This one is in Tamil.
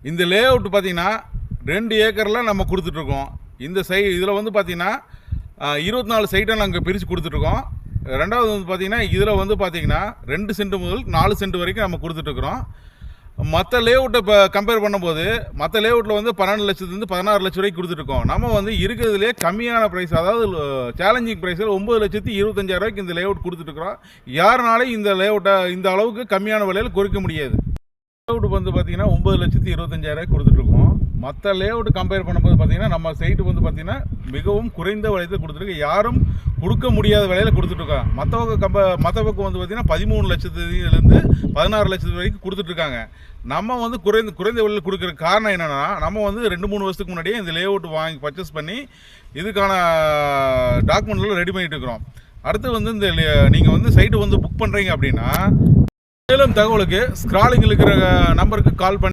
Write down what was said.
இந்த லே அவுட் பார்த்தீங்கன்னா 2 ஏக்கரில் நம்ம கொடுத்துட்ருக்கோம். இந்த இதில் வந்து பார்த்தீங்கன்னா 24 சைட்டை நாங்கள் பிரித்து கொடுத்துட்ருக்கோம். ரெண்டாவது வந்து பார்த்தீங்கன்னா இதில் வந்து பார்த்தீங்கன்னா 2 சென்ட் முதல் 4 சென்ட் வரைக்கும் நம்ம கொடுத்துட்ருக்குறோம். மற்ற லேஅவுட்டை இப்போ கம்பேர் பண்ணும்போது மற்ற லேஅவுட்டில் வந்து 12 லட்சத்துலேருந்து 16 லட்சம் வரைக்கும் கொடுத்துட்ருக்கோம். நம்ம வந்து இருக்கிறதுலே கம்மியான ப்ரைஸ், அதாவது சேலஞ்சிங் ப்ரைஸில் 9,25,000 இந்த லேஅவுட் கொடுத்துட்ருக்குறோம். யாருனாலும் இந்த லேஅவுட்டை இந்த அளவுக்கு கம்மியான விலையில் குறைக்க முடியாது. லேஅவுட் வந்து பார்த்தீங்கன்னா 9,25,000 கொடுத்துட்ருக்கோம். மற்ற லேஅவுட் கம்பேர் பண்ணும்போது பார்த்தீங்கன்னா நம்ம சைட்டு வந்து பார்த்தீங்கன்னா மிகவும் குறைந்த விலையில் கொடுத்துருக்கு. யாரும் கொடுக்க முடியாத விலையில் கொடுத்துட்ருக்காங்க. மற்ற பக்கம் வந்து பார்த்தீங்கன்னா 13 லட்சத்துலேருந்து 16 லட்சத்து வரைக்கும் கொடுத்துட்ருக்காங்க. நம்ம வந்து குறைந்த விலையில் கொடுக்குற காரணம் என்னென்னா, நம்ம வந்து 2-3 வருஷத்துக்கு முன்னாடியே இந்த லேஅவுட் வாங்கி பர்ச்சேஸ் பண்ணி இதுக்கான டாக்குமெண்ட்லாம் ரெடி பண்ணிட்டு இருக்கிறோம். அடுத்து வந்து இந்த நீங்கள் வந்து சைட்டு வந்து புக் பண்ணுறீங்க அப்படின்னா, மேலும் தகவலுக்கு ஸ்க்ராலிங்கில் இருக்கிற நம்பருக்கு கால் பண்ணி